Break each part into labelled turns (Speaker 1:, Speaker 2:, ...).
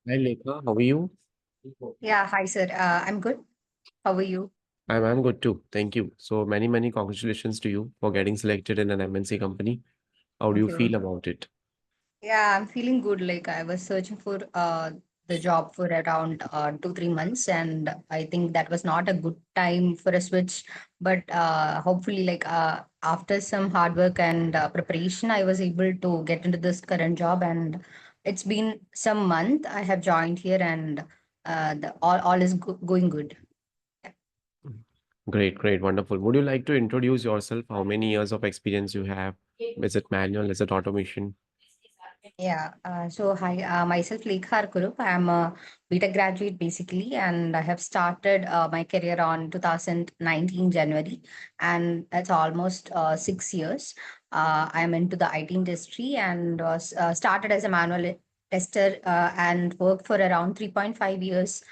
Speaker 1: Hi, Lekha. How are you?
Speaker 2: Yeah, hi sir. I'm good. How are you?
Speaker 1: I'm good too. Thank you. So many congratulations to you for getting selected in an MNC company. How do
Speaker 2: Thank
Speaker 1: you
Speaker 2: you.
Speaker 1: feel about it?
Speaker 2: Yeah, I'm feeling good. Like I was searching for the job for around 2-3 months, and I think that was not a good time for a switch. But hopefully, after some hard work and preparation, I was able to get into this current job, and it's been some month I have joined here, and all is going good.
Speaker 1: Great, wonderful. Would you like to introduce yourself? How many years of experience you have? Is it manual? Is it automation?
Speaker 2: Yeah, so hi, myself Lekha Kurup. I'm a BTech graduate basically, and I have started my career on 2019 January, and it's almost 6 years. I'm into the IT industry and started as a manual tester and worked for around 3.5 years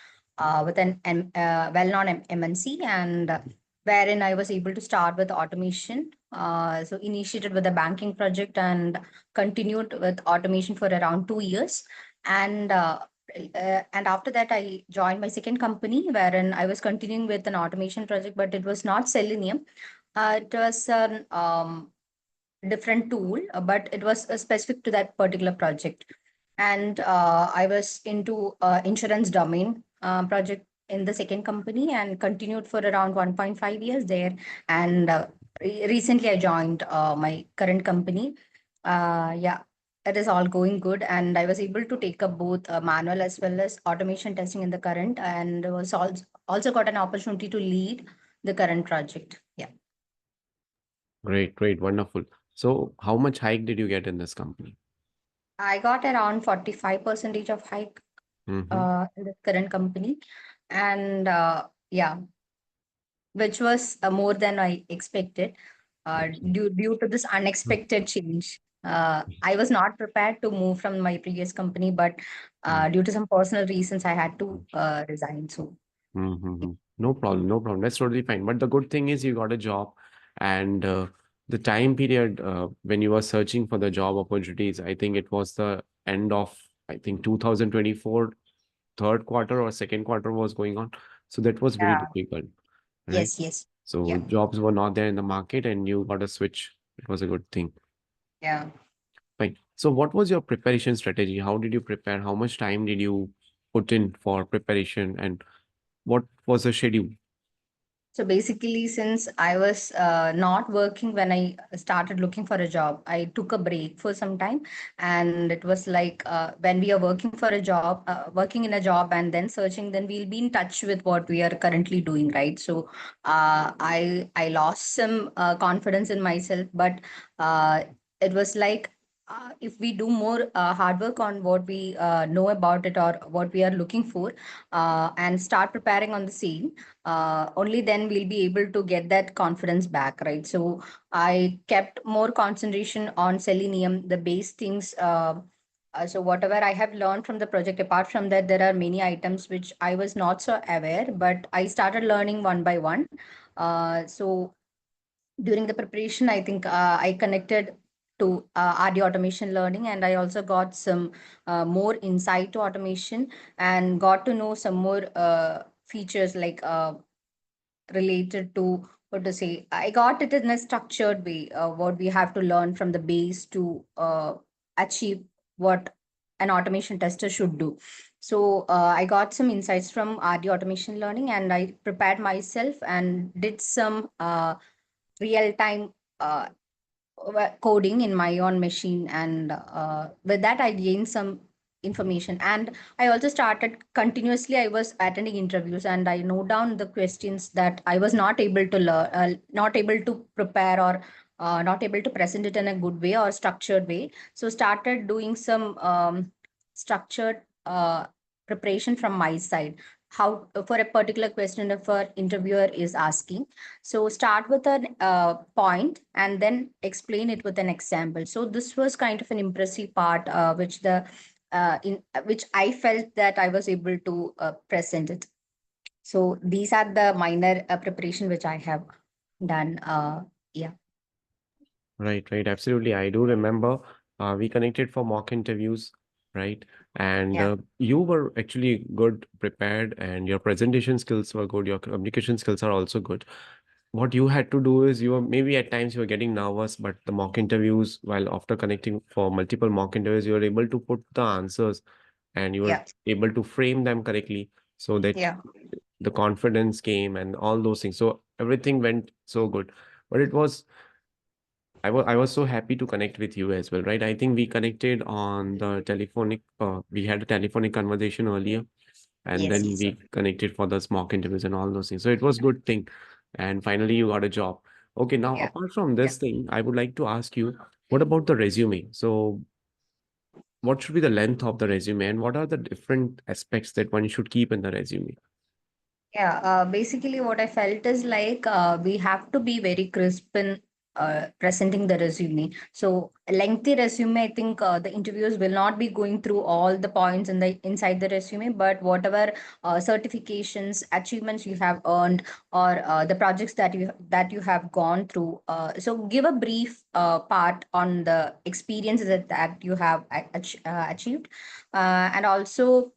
Speaker 2: with an well-known MNC, and wherein I was able to start with automation. So initiated with a banking project and continued with automation for around 2 years, and and after that I joined my second company wherein I was continuing with an automation project, but it was not Selenium. It was an different tool, but it was specific to that particular project. And I was into insurance domain project in the second company and continued for around 1.5 years there. And recently I joined my current company. Yeah, it is all going good, and I was able to take up both manual as well as automation testing in the current, and was also got an opportunity to lead the current project. Yeah.
Speaker 1: Great, wonderful. So how much hike did you get in this company?
Speaker 2: I got around 45 percentage of hike
Speaker 1: Mm-hmm.
Speaker 2: in the current company, and yeah, which was more than I expected due to this unexpected change. I was not prepared to move from my previous company, but due to some personal reasons, I had to resign. So,
Speaker 1: Mm-hmm. No problem, no problem. That's totally fine. But the good thing is you got a job, and the time period when you were searching for the job opportunities, I think it was the end of, I think, 2024, third quarter or second quarter was going on. So that was very
Speaker 2: yeah,
Speaker 1: difficult, right?
Speaker 2: yes, yes,
Speaker 1: So
Speaker 2: yeah,
Speaker 1: jobs were not there in the market and you got a switch. It was a good thing.
Speaker 2: yeah.
Speaker 1: Fine. So what was your preparation strategy? How did you prepare? How much time did you put in for preparation and what was the schedule?
Speaker 2: So basically, since I was not working when I started looking for a job, I took a break for some time. And it was like when we are working for a job, working in a job and then searching, then we'll be in touch with what we are currently doing, right? So I lost some confidence in myself, but uh, it was like if we do more hard work on what we know about it or what we are looking for and start preparing on the same, only then we'll be able to get that confidence back, right? So I kept more concentration on Selenium, the base things. So whatever I have learned from the project, apart from that, there are many items which I was not so aware, but I started learning one by one. So during the preparation, I think I connected to RD automation learning, and I also got some more insight to automation and got to know some more features like related to what to say. I got it in a structured way, what we have to learn from the base to achieve what an automation tester should do. So I got some insights from RD automation learning, and I prepared myself and did some real time uh, coding in my own machine, and with that I gained some information. And I also started continuously, I was attending interviews and I note down the questions that I was not able to learn, not able to prepare, or not able to present it in a good way or structured way. So started doing some structured preparation from my side, how for a particular question if an interviewer is asking. So start with a point and then explain it with an example. So this was kind of an impressive part, which the in which I felt that I was able to present it. So these are the minor preparation which I have done. Yeah.
Speaker 1: Right, absolutely. I do remember we connected for mock interviews, right? And
Speaker 2: Yeah.
Speaker 1: you were actually good prepared, and your presentation skills were good. Your communication skills are also good. What you had to do is you were maybe at times you were getting nervous, but the mock interviews, while after connecting for multiple mock interviews, you were able to put the answers and you were
Speaker 2: Yeah.
Speaker 1: able to frame them correctly so that
Speaker 2: Yeah.
Speaker 1: the confidence came and all those things. So everything went so good. But it was I was so happy to connect with you as well, right? I think we connected on the telephonic we had a telephonic conversation earlier, and
Speaker 2: Yes.
Speaker 1: then
Speaker 2: Yes.
Speaker 1: we connected for the mock interviews and all those things. So it was good thing. And finally you got a job. Okay, now
Speaker 2: Yeah.
Speaker 1: apart from
Speaker 2: Yeah.
Speaker 1: this thing, I would like to ask you, what about the resume? So what should be the length of the resume and what are the different aspects that one should keep in the resume?
Speaker 2: Yeah, basically, what I felt is like we have to be very crisp in presenting the resume. So, a lengthy resume, I think the interviewers will not be going through all the points in the inside the resume, but whatever certifications, achievements you have earned, or the projects that you have gone through. So, give a brief part on the experiences that you have achieved, and also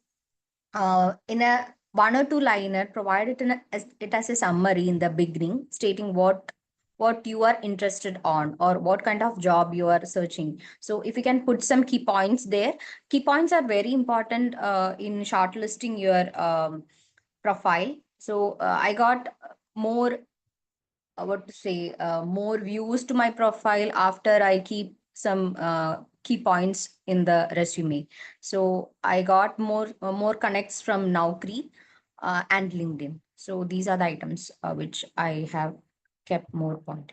Speaker 2: in a one or two liner, provide it as a summary in the beginning, stating what you are interested on or what kind of job you are searching. So if you can put some key points there, key points are very important in shortlisting your profile. So I got more what to say more views to my profile after I keep some key points in the resume. So I got more connects from Naukri and LinkedIn. So these are the items which I have kept more point.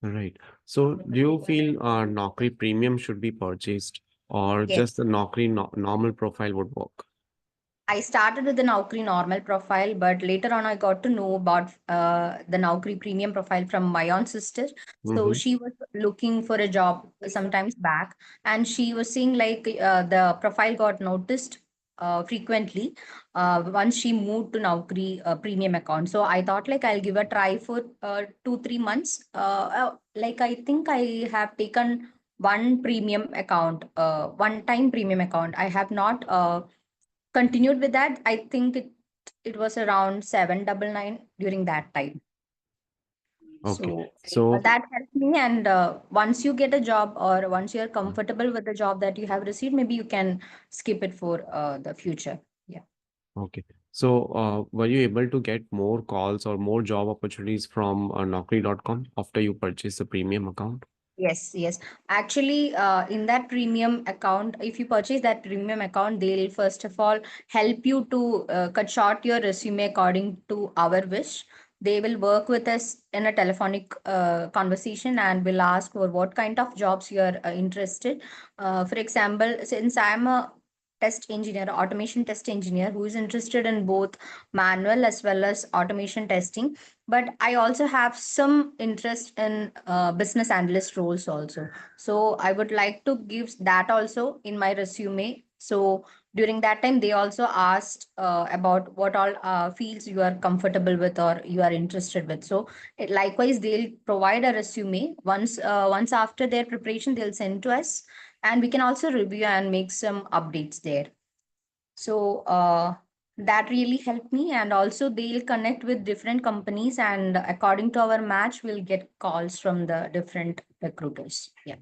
Speaker 1: Right. So do you feel Naukri premium should be purchased or just
Speaker 2: Yes.
Speaker 1: the Naukri normal profile would work?
Speaker 2: I started with the Naukri normal profile, but later on I got to know about the Naukri premium profile from my own sister. So
Speaker 1: Mm-hmm.
Speaker 2: she was looking for a job sometimes back, and she was seeing like the profile got noticed frequently once she moved to Naukri premium account. So I thought like I'll give a try for 2-3 months. Like I think I have taken one premium account, one time premium account. I have not. Continued with that. I think it was around 799 during that time.
Speaker 1: Okay.
Speaker 2: So
Speaker 1: So
Speaker 2: that helped me. And once you get a job or once you're comfortable with the job that you have received, maybe you can skip it for the future. Yeah.
Speaker 1: okay. So were you able to get more calls or more job opportunities from Naukri.com after you purchased the premium account?
Speaker 2: Yes, yes. Actually, in that premium account, if you purchase that premium account, they'll first of all help you to cut short your resume according to our wish. They will work with us in a telephonic conversation and will ask for what kind of jobs you are interested. For example, since I'm a test engineer, automation test engineer who is interested in both manual as well as automation testing, but I also have some interest in business analyst roles also. So I would like to give that also in my resume. So during that time, they also asked about what all fields you are comfortable with or you are interested with. So likewise, they'll provide a resume. Once after their preparation, they'll send to us, and we can also review and make some updates there. So that really helped me. And also, they'll connect with different companies, and according to our match, we'll get calls from the different recruiters. Yeah.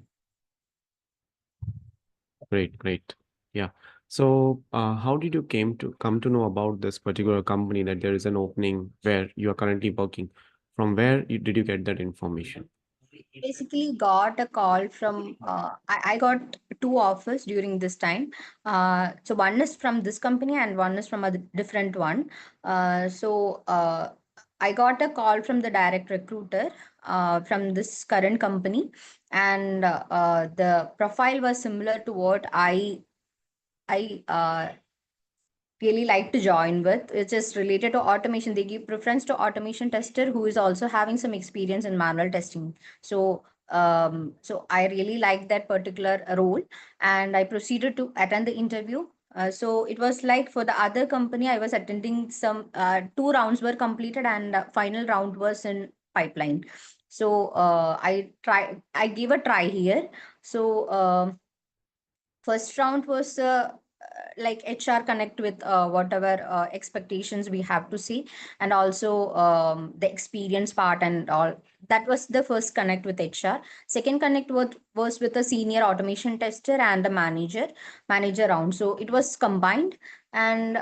Speaker 1: Great, great. Yeah. So how did you came to come to know about this particular company that there is an opening where you are currently working? From where did you get that information?
Speaker 2: Basically got a call from I got two offers during this time. So one is from this company and one is from a different one. So I got a call from the direct recruiter from this current company, and the profile was similar to what I really like to join with, which is related to automation. They give preference to automation tester who is also having some experience in manual testing. So I really like that particular role, and I proceeded to attend the interview. So it was like for the other company, I was attending some two rounds were completed, and final round was in pipeline. So I gave a try here. So First round was like HR connect with whatever expectations we have to see, and also the experience part and all. That was the first connect with HR. Second connect was with a senior automation tester and the manager round. So it was combined, and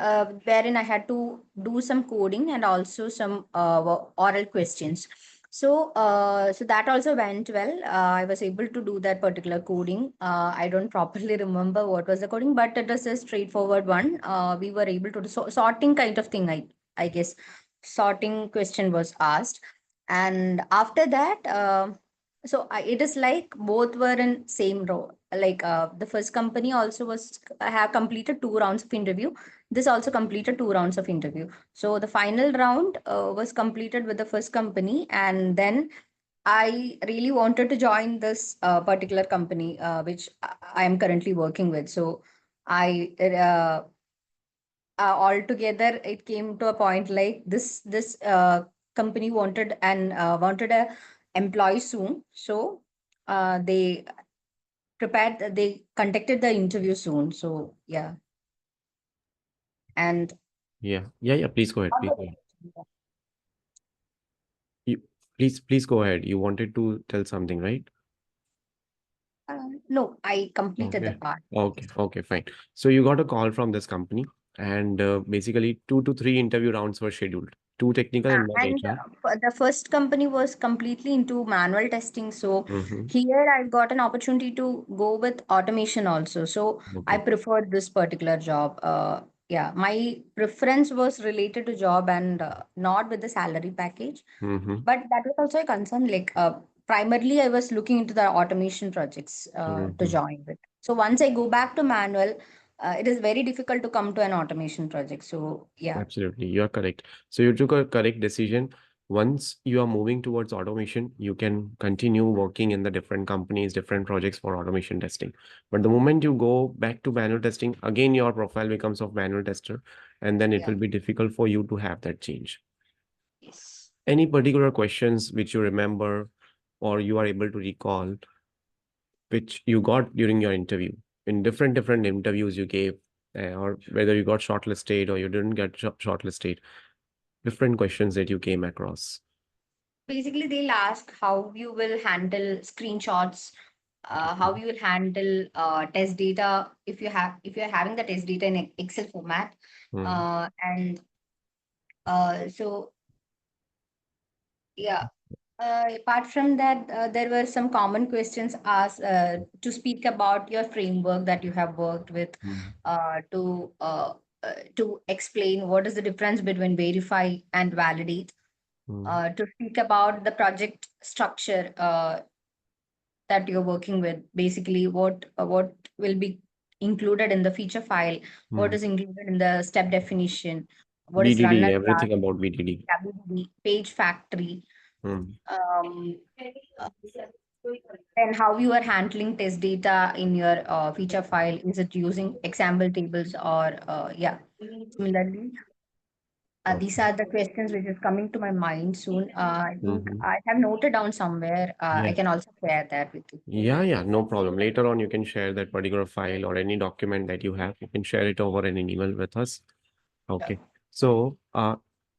Speaker 2: wherein I had to do some coding and also some oral questions. So that also went well. I was able to do that particular coding. I don't properly remember what was the coding, but it was a straightforward one. We were able to do sorting kind of thing. I guess sorting question was asked, and after that, it is like both were in same row. Like the first company also was have completed 2 rounds of interview. This also completed 2 rounds of interview. So the final round was completed with the first company, and then I really wanted to join this particular company, which I am currently working with. So I altogether it came to a point like this company wanted a employee soon. So they they conducted the interview soon. So yeah, and
Speaker 1: Yeah, yeah, yeah. Please go ahead. Please go ahead. You, please go ahead. You wanted to tell something, right?
Speaker 2: no, I completed the
Speaker 1: Okay.
Speaker 2: part.
Speaker 1: Okay. Okay. Fine. So you got a call from this company, and basically 2 to 3 interview rounds were scheduled. Two technical and one
Speaker 2: And
Speaker 1: HR.
Speaker 2: the first company was completely into manual testing. So
Speaker 1: Mm-hmm.
Speaker 2: here I got an opportunity to go with automation also. So I
Speaker 1: Okay.
Speaker 2: preferred this particular job. Yeah, my preference was related to job and not with the salary package.
Speaker 1: Mm-hmm.
Speaker 2: But that was also a concern. Like primarily, I was looking into the automation projects to
Speaker 1: Mm-hmm.
Speaker 2: join with. So once I go back to manual, it is very difficult to come to an automation project. So yeah.
Speaker 1: Absolutely, you are correct. So you took a correct decision. Once you are moving towards automation, you can continue working in the different companies, different projects for automation testing. But the moment you go back to manual testing, again your profile becomes of manual tester, and then it
Speaker 2: Yeah.
Speaker 1: will be difficult for you to have that change.
Speaker 2: Yes.
Speaker 1: Any particular questions which you remember or you are able to recall, which you got during your interview, in different interviews you gave, or whether you got shortlisted or you didn't get shortlisted, different questions that you came across.
Speaker 2: Basically, they'll ask how you will handle screenshots, how
Speaker 1: Okay.
Speaker 2: you will handle test data if you're having the test data in Excel format,
Speaker 1: Hmm.
Speaker 2: and so yeah. Apart from that, there were some common questions asked to speak about your framework that you have worked with,
Speaker 1: Hmm.
Speaker 2: uh, to uh, to explain what is the difference between verify and validate,
Speaker 1: Hmm.
Speaker 2: to speak about the project structure that you're working with. Basically, what will be included in the feature file, what
Speaker 1: Hmm.
Speaker 2: is included in the step definition, what is run
Speaker 1: VDD,
Speaker 2: as
Speaker 1: everything about VDD.
Speaker 2: WDD, page factory,
Speaker 1: Hmm.
Speaker 2: um, uh, and how you are handling test data in your feature file. Is it using example tables or yeah? Similarly, these
Speaker 1: Okay.
Speaker 2: are the questions which is coming to my mind soon. I think
Speaker 1: Hmm.
Speaker 2: I have noted down somewhere. I
Speaker 1: Yeah.
Speaker 2: can also share that with you.
Speaker 1: Yeah, yeah, no problem. Later on, you can share that particular file or any document that you have. You can share it over in an email with us.
Speaker 2: Sure.
Speaker 1: Okay. So,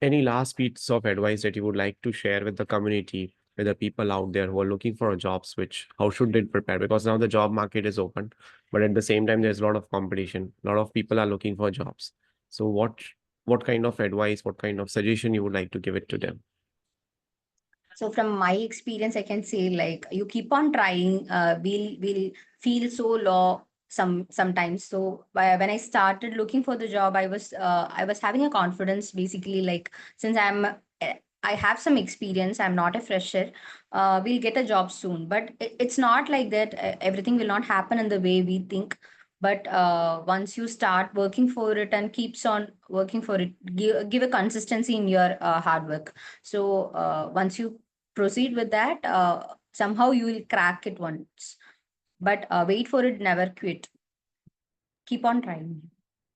Speaker 1: any last piece of advice that you would like to share with the community, with the people out there who are looking for a job switch? How should they prepare? Because now the job market is open, but at the same time, there's a lot of competition. A lot of people are looking for jobs. So, what kind of advice, what kind of suggestion you would like to give it to them?
Speaker 2: So from my experience, I can say like you keep on trying. We'll feel so low sometimes. So when I started looking for the job, I was having a confidence basically like since I have some experience. I'm not a fresher. We'll get a job soon, but it's not like that. Everything will not happen in the way we think. But once you start working for it and keeps on working for it, give a consistency in your hard work. So once you proceed with that, somehow you will crack it once. But wait for it, never quit. Keep on trying.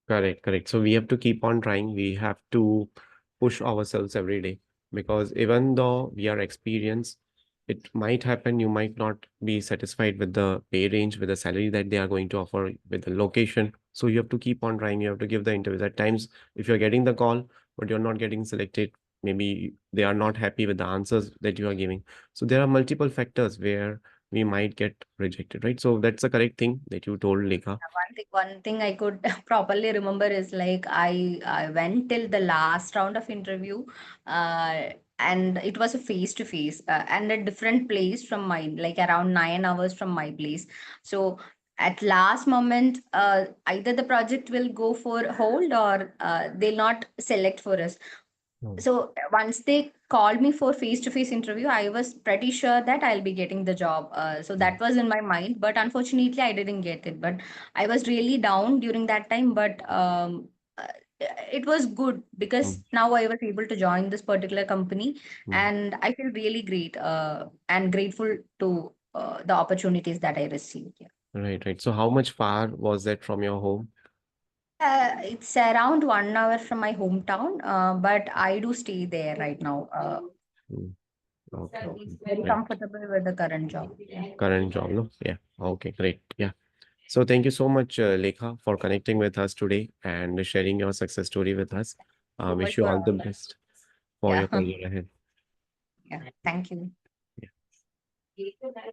Speaker 1: Correct, correct. So we have to keep on trying. We have to push ourselves every day because even though we are experienced, it might happen you might not be satisfied with the pay range, with the salary that they are going to offer, with the location. So you have to keep on trying, you have to give the interviews. At times, if you're getting the call but you're not getting selected, maybe they are not happy with the answers that you are giving. So there are multiple factors where we might get rejected, right? So that's the correct thing that you told, Lekha.
Speaker 2: One thing I could properly remember is like I went till the last round of interview, uh, and it was a face to face and a different place from mine, like around 9 hours from my place. So at last moment, either the project will go for hold or they'll not select for us.
Speaker 1: Hmm.
Speaker 2: So once they called me for face to face interview, I was pretty sure that I'll be getting the job. So
Speaker 1: Hmm.
Speaker 2: that was in my mind, but unfortunately I didn't get it. But I was really down during that time, but uh, it was good
Speaker 1: Hmm.
Speaker 2: because now I was able to join this particular company,
Speaker 1: Hmm.
Speaker 2: and I feel really great and grateful to the opportunities that I received. Yeah.
Speaker 1: Right, right. So how much far was that from your home?
Speaker 2: It's around 1 hour from my hometown, but I do stay there right now.
Speaker 1: Hmm. Okay, okay,
Speaker 2: Very
Speaker 1: great.
Speaker 2: comfortable with the current job. Yeah.
Speaker 1: Current job, no? Yeah. Okay, great. Yeah. So thank you so much, Lekha, for connecting with us today and sharing your success story with us.
Speaker 2: So
Speaker 1: Wish
Speaker 2: much
Speaker 1: you
Speaker 2: for
Speaker 1: all the
Speaker 2: all.
Speaker 1: best for
Speaker 2: Yeah.
Speaker 1: your career ahead.
Speaker 2: Yeah. Thank you.
Speaker 1: Yeah.